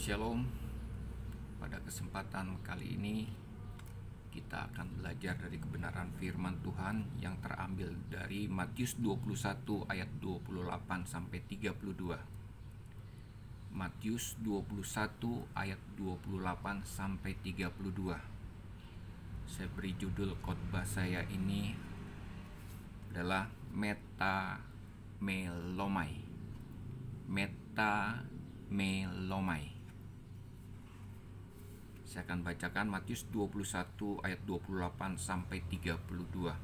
Shalom. Pada kesempatan kali ini kita akan belajar dari kebenaran firman Tuhan yang terambil dari Matius 21 ayat 28 sampai 32. Matius 21 ayat 28 sampai 32. Saya beri judul khotbah saya ini adalah Metamelomai. Metamelomai. Saya akan bacakan Matius 21 ayat 28 sampai 32.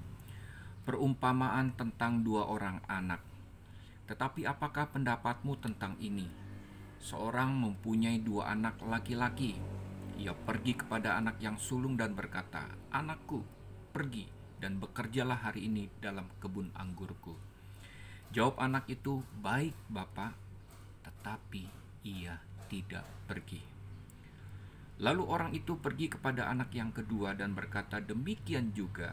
Perumpamaan tentang dua orang anak. Tetapi apakah pendapatmu tentang ini? Seorang mempunyai dua anak laki-laki. Ia pergi kepada anak yang sulung dan berkata, "Anakku, pergi dan bekerjalah hari ini dalam kebun anggurku." Jawab anak itu, "Baik, Bapak," tetapi ia tidak pergi. Lalu orang itu pergi kepada anak yang kedua dan berkata demikian juga.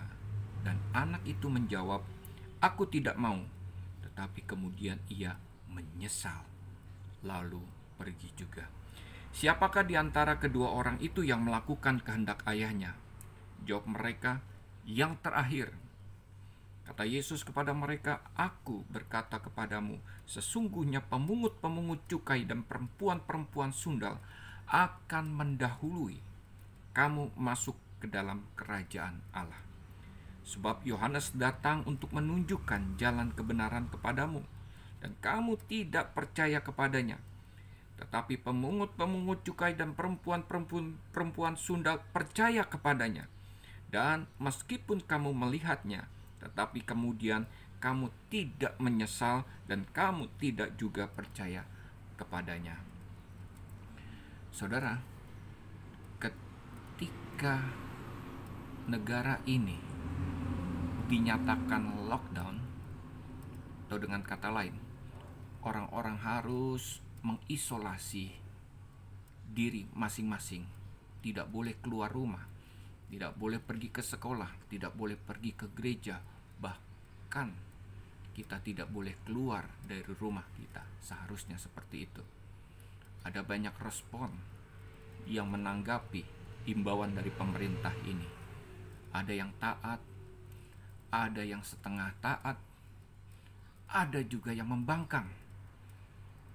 Dan anak itu menjawab, "Aku tidak mau." Tetapi kemudian ia menyesal, lalu pergi juga. Siapakah di antara kedua orang itu yang melakukan kehendak ayahnya? Jawab mereka, "Yang terakhir." Kata Yesus kepada mereka, "Aku berkata kepadamu, sesungguhnya pemungut-pemungut cukai dan perempuan-perempuan sundal akan mendahului kamu masuk ke dalam kerajaan Allah. Sebab Yohanes datang untuk menunjukkan jalan kebenaran kepadamu, dan kamu tidak percaya kepadanya. Tetapi pemungut-pemungut cukai dan perempuan sundal percaya kepadanya. Dan meskipun kamu melihatnya, tetapi kemudian kamu tidak menyesal dan kamu tidak juga percaya kepadanya." Saudara, ketika negara ini dinyatakan lockdown, atau dengan kata lain, orang-orang harus mengisolasi diri masing-masing, tidak boleh keluar rumah, tidak boleh pergi ke sekolah, tidak boleh pergi ke gereja, bahkan kita tidak boleh keluar dari rumah kita. Seharusnya seperti itu. Ada banyak respon yang menanggapi himbauan dari pemerintah ini. Ada yang taat, ada yang setengah taat, ada juga yang membangkang.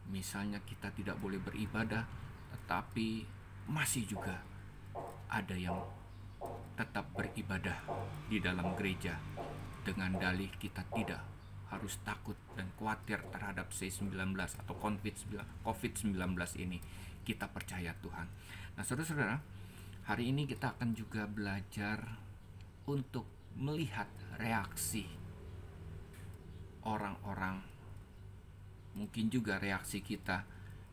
Misalnya kita tidak boleh beribadah, tetapi masih juga ada yang tetap beribadah di dalam gereja dengan dalih kita tidak harus takut dan khawatir terhadap C19 atau COVID-19 ini. Kita percaya Tuhan. Nah, saudara-saudara, hari ini kita akan juga belajar untuk melihat reaksi orang-orang, mungkin juga reaksi kita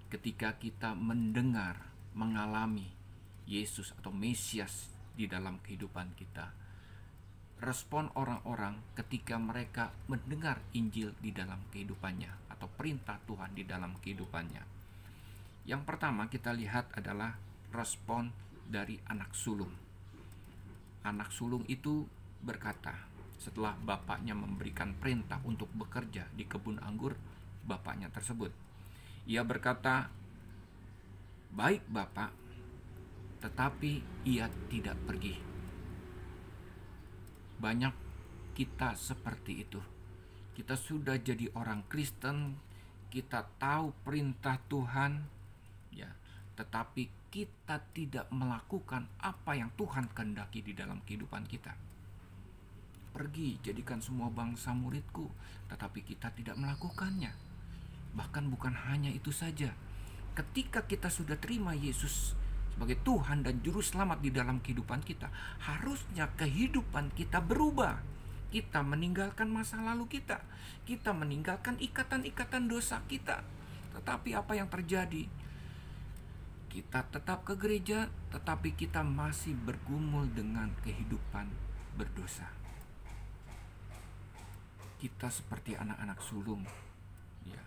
ketika kita mendengar, mengalami Yesus atau Mesias di dalam kehidupan kita. Respon orang-orang ketika mereka mendengar Injil di dalam kehidupannya atau perintah Tuhan di dalam kehidupannya. Yang pertama kita lihat adalah respon dari anak sulung. Anak sulung itu berkata, setelah bapaknya memberikan perintah untuk bekerja di kebun anggur bapaknya tersebut, ia berkata, "Baik, Bapak," tetapi ia tidak pergi. Banyak kita seperti itu. Kita sudah jadi orang Kristen, kita tahu perintah Tuhan, ya, tetapi kita tidak melakukan apa yang Tuhan kehendaki di dalam kehidupan kita. "Pergi, jadikan semua bangsa muridku," tetapi kita tidak melakukannya. Bahkan bukan hanya itu saja. Ketika kita sudah terima Yesus sebagai Tuhan dan Juru Selamat di dalam kehidupan kita, harusnya kehidupan kita berubah. Kita meninggalkan masa lalu kita. Kita meninggalkan ikatan-ikatan dosa kita. Tetapi apa yang terjadi? Kita tetap ke gereja, tetapi kita masih bergumul dengan kehidupan berdosa. Kita seperti anak-anak sulung, ya,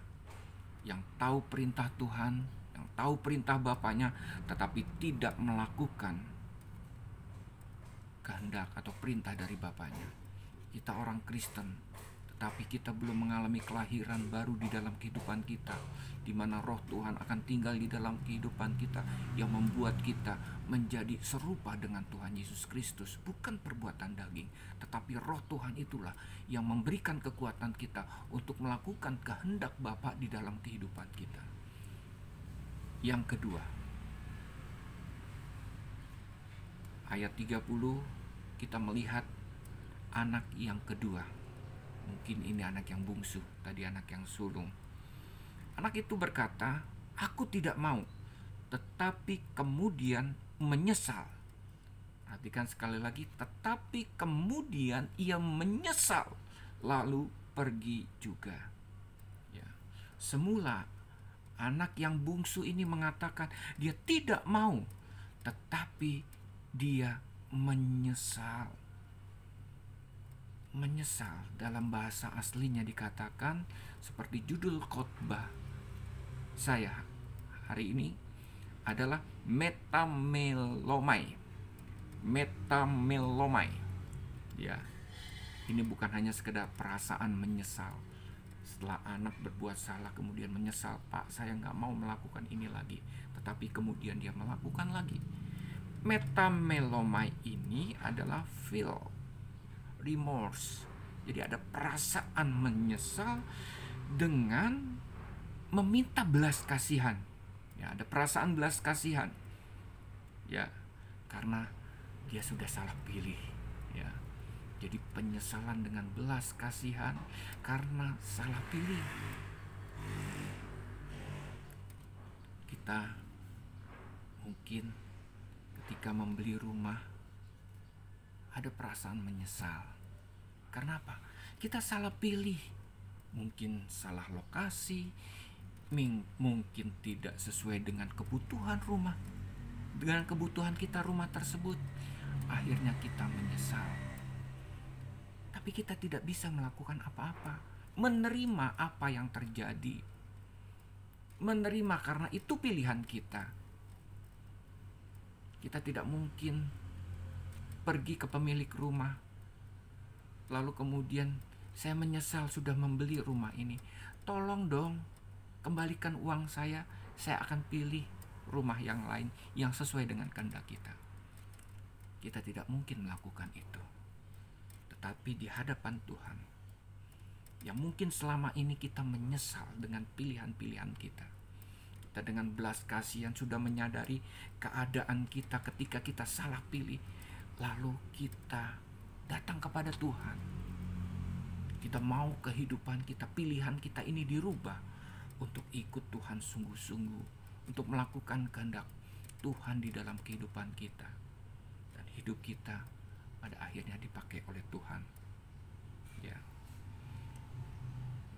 yang tahu perintah Tuhan, yang tahu perintah bapaknya, tetapi tidak melakukan kehendak atau perintah dari bapaknya. Kita orang Kristen, Tetapi kita belum mengalami kelahiran baru di dalam kehidupan kita, di mana roh Tuhan akan tinggal di dalam kehidupan kita, yang membuat kita menjadi serupa dengan Tuhan Yesus Kristus. Bukan perbuatan daging, tetapi roh Tuhan itulah yang memberikan kekuatan kita untuk melakukan kehendak Bapa di dalam kehidupan kita. Yang kedua, ayat 30, kita melihat anak yang kedua. Mungkin ini anak yang bungsu, tadi anak yang sulung. Anak itu berkata, "Aku tidak mau," tetapi kemudian menyesal. Perhatikan sekali lagi, tetapi kemudian ia menyesal, lalu pergi juga. Ya. Semula anak yang bungsu ini mengatakan dia tidak mau, tetapi dia menyesal. Menyesal dalam bahasa aslinya dikatakan seperti judul khotbah saya hari ini adalah metamelomai. Metamelomai. Ya. Ini bukan hanya sekedar perasaan menyesal. Setelah anak berbuat salah kemudian menyesal, "Pak, saya nggak mau melakukan ini lagi." Tetapi kemudian dia melakukan lagi. Metamelomai ini adalah feel, remorse. Jadi ada perasaan menyesal dengan meminta belas kasihan. Ya, ada perasaan belas kasihan. Ya, karena dia sudah salah pilih. Ya. Jadi penyesalan dengan belas kasihan karena salah pilih. Kita mungkin ketika membeli rumah ada perasaan menyesal. Karena apa? Kita salah pilih. Mungkin salah lokasi, mungkin tidak sesuai dengan kebutuhan rumah. Dengan kebutuhan kita rumah tersebut, akhirnya kita menyesal. Tapi kita tidak bisa melakukan apa-apa. Menerima apa yang terjadi. Menerima karena itu pilihan kita. Kita tidak mungkin pergi ke pemilik rumah lalu kemudian, "Saya menyesal sudah membeli rumah ini. Tolong dong, kembalikan uang saya akan pilih rumah yang lain yang sesuai dengan kehendak kita." Kita tidak mungkin melakukan itu. Tetapi di hadapan Tuhan, yang mungkin selama ini kita menyesal dengan pilihan-pilihan kita. Kita dengan belas kasihan sudah menyadari keadaan kita ketika kita salah pilih. Lalu kita datang kepada Tuhan. Kita mau kehidupan kita, pilihan kita ini dirubah untuk ikut Tuhan sungguh-sungguh, untuk melakukan kehendak Tuhan di dalam kehidupan kita. Dan hidup kita pada akhirnya dipakai oleh Tuhan. Ya.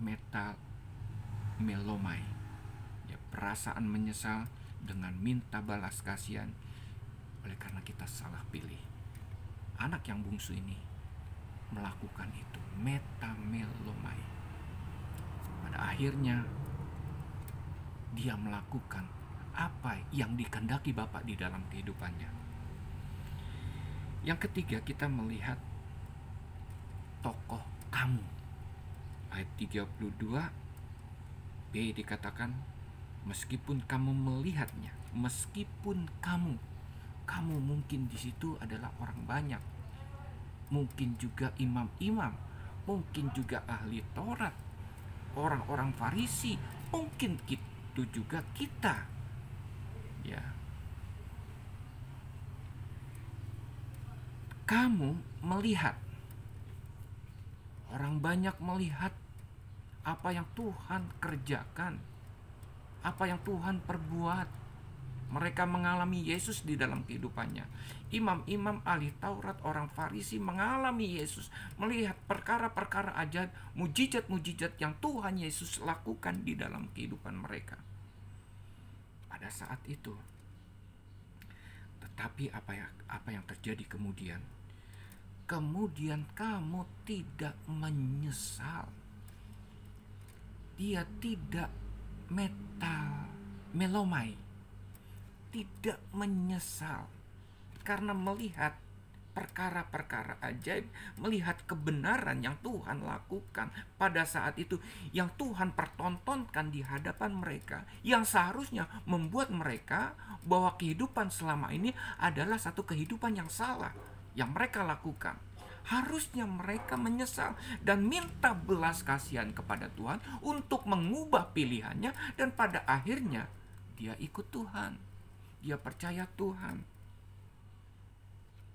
Metamelomai. Ya, perasaan menyesal dengan minta balas kasihan oleh karena kita salah pilih. Anak yang bungsu ini melakukan itu, metamelomai. Pada akhirnya dia melakukan apa yang dikehendaki Bapa di dalam kehidupannya. Yang ketiga, kita melihat tokoh kamu. Ayat 32b dikatakan, "Meskipun kamu melihatnya," meskipun kamu mungkin di situ adalah orang banyak, mungkin juga imam-imam, mungkin juga ahli Taurat, orang-orang Farisi, mungkin itu juga kita. Ya. Kamu melihat, orang banyak melihat apa yang Tuhan kerjakan, apa yang Tuhan perbuat. Mereka mengalami Yesus di dalam kehidupannya. Imam-imam, ahli Taurat, orang Farisi mengalami Yesus, melihat perkara-perkara ajaib, mujizat-mujizat yang Tuhan Yesus lakukan di dalam kehidupan mereka pada saat itu. Tetapi apa yang terjadi kemudian? Kemudian kamu tidak menyesal. Dia tidak melomai, tidak menyesal karena melihat perkara-perkara ajaib, melihat kebenaran yang Tuhan lakukan pada saat itu, yang Tuhan pertontonkan di hadapan mereka, yang seharusnya membuat mereka bahwa kehidupan selama ini adalah satu kehidupan yang salah yang mereka lakukan. Harusnya mereka menyesal dan minta belas kasihan kepada Tuhan untuk mengubah pilihannya, dan pada akhirnya dia ikut Tuhan, dia percaya Tuhan.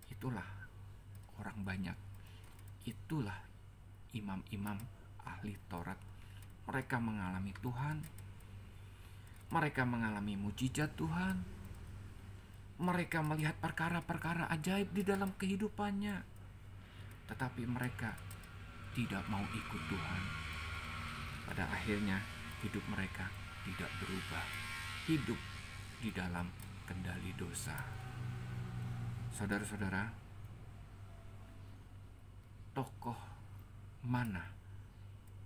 Itulah orang banyak, itulah imam-imam ahli Taurat. Mereka mengalami Tuhan, mereka mengalami mujizat Tuhan, mereka melihat perkara-perkara ajaib di dalam kehidupannya. Tetapi mereka tidak mau ikut Tuhan. Pada akhirnya hidup mereka tidak berubah, hidup di dalam kendali dosa. Saudara-saudara, tokoh mana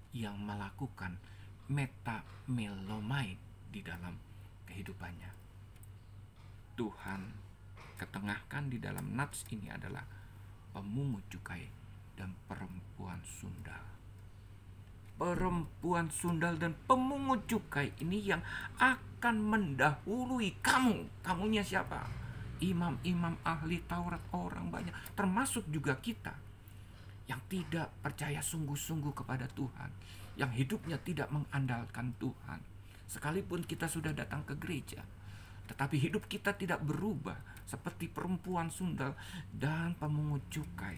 yang melakukan metamelomai di dalam kehidupannya? Tuhan ketengahkan di dalam nats ini adalah pemungut cukai dan perempuan sundal. Perempuan sundal dan pemungut cukai ini yang akan mendahului kamu. Kamunya siapa? Imam-imam ahli Taurat, orang banyak, termasuk juga kita yang tidak percaya sungguh-sungguh kepada Tuhan, yang hidupnya tidak mengandalkan Tuhan. Sekalipun kita sudah datang ke gereja, tetapi hidup kita tidak berubah, seperti perempuan sundal dan pemungut cukai.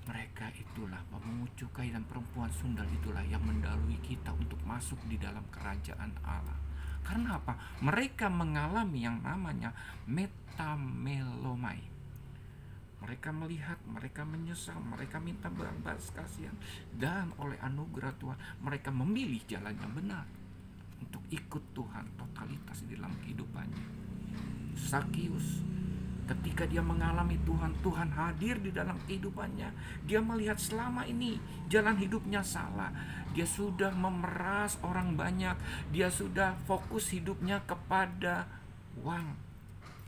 Mereka itulah, pemungut cukai dan perempuan sundal itulah yang mendahului kita untuk masuk di dalam kerajaan Allah. Karena apa? Mereka mengalami yang namanya metamelomai. Mereka melihat, mereka menyesal, mereka minta belas kasihan, dan oleh anugerah Tuhan mereka memilih jalan yang benar untuk ikut Tuhan totalitas di dalam kehidupannya. Sakius, ketika dia mengalami Tuhan, Tuhan hadir di dalam kehidupannya. Dia melihat selama ini jalan hidupnya salah. Dia sudah memeras orang banyak. Dia sudah fokus hidupnya kepada uang,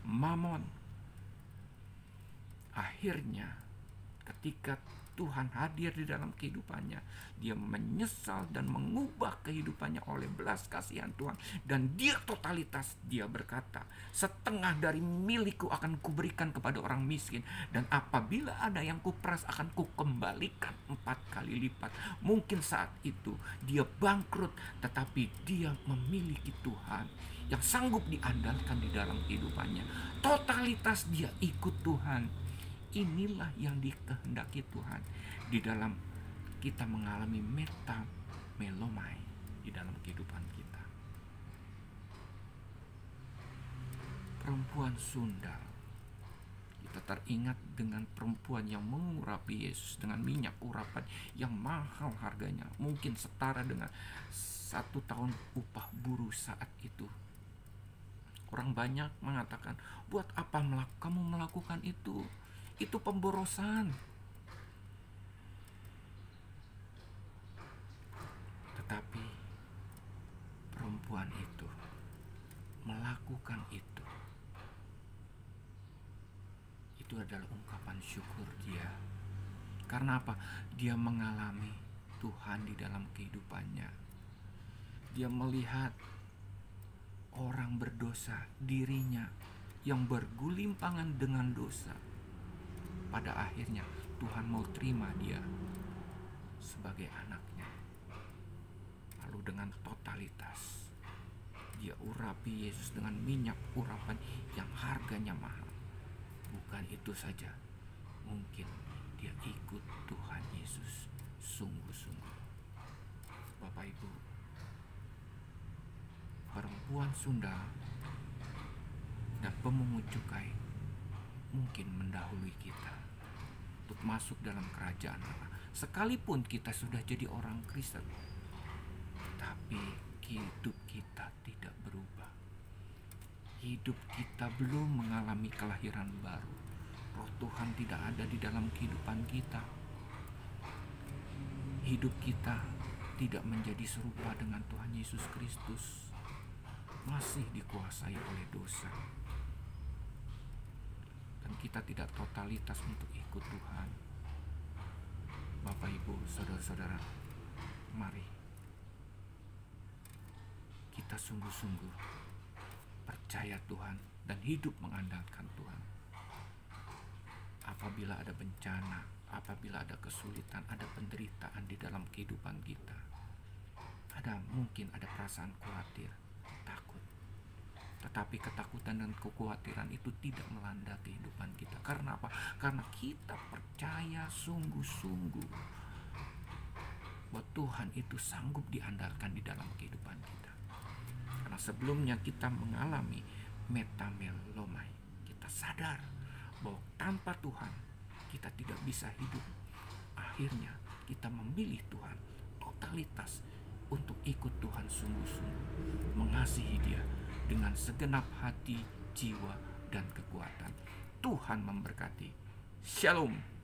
mamon. Akhirnya ketika Tuhan hadir di dalam kehidupannya, dia menyesal dan mengubah kehidupannya oleh belas kasihan Tuhan. Dan dia totalitas, dia berkata, setengah dari milikku akan kuberikan kepada orang miskin, dan apabila ada yang kuperas akan kukembalikan 4 kali lipat. Mungkin saat itu dia bangkrut, tetapi dia memiliki Tuhan yang sanggup diandalkan di dalam kehidupannya. Totalitas dia ikut Tuhan. Inilah yang dikehendaki Tuhan di dalam kita mengalami metamelomai di dalam kehidupan kita. Perempuan sundal, kita teringat dengan perempuan yang mengurapi Yesus dengan minyak urapan yang mahal harganya, mungkin setara dengan 1 tahun upah buruh saat itu. Orang banyak mengatakan, buat apa kamu melakukan itu? Itu pemborosan. Tetapi perempuan itu melakukan itu. Itu adalah ungkapan syukur dia. Karena apa? Dia mengalami Tuhan di dalam kehidupannya. Dia melihat orang berdosa, dirinya yang bergulimpangan dengan dosa. Pada akhirnya Tuhan mau terima dia sebagai anaknya. Lalu dengan totalitas dia urapi Yesus dengan minyak urapan yang harganya mahal. Bukan itu saja, mungkin dia ikut Tuhan Yesus sungguh-sungguh. Bapak Ibu, perempuan sundal dan pemungut cukai mungkin mendahului kita untuk masuk dalam kerajaan Allah. Sekalipun kita sudah jadi orang Kristen, tapi hidup kita tidak berubah. Hidup kita belum mengalami kelahiran baru. Roh Tuhan tidak ada di dalam kehidupan kita. Hidup kita tidak menjadi serupa dengan Tuhan Yesus Kristus. Masih dikuasai oleh dosa. kita tidak totalitas untuk ikut Tuhan. Bapak, Ibu, saudara-saudara, mari kita sungguh-sungguh percaya Tuhan dan hidup mengandalkan Tuhan. Apabila ada bencana, apabila ada kesulitan, ada penderitaan di dalam kehidupan kita, mungkin ada perasaan khawatir, takut. Tetapi ketakutan dan kekhawatiran itu tidak melanda kehidupan kita. Karena apa? Karena kita percaya sungguh-sungguh bahwa Tuhan itu sanggup diandalkan di dalam kehidupan kita. Karena sebelumnya kita mengalami metamelomai, kita sadar bahwa tanpa Tuhan kita tidak bisa hidup. Akhirnya kita memilih Tuhan totalitas untuk ikut Tuhan sungguh-sungguh, mengasihi Dia dengan segenap hati, jiwa, dan kekuatan. Tuhan memberkati. Shalom.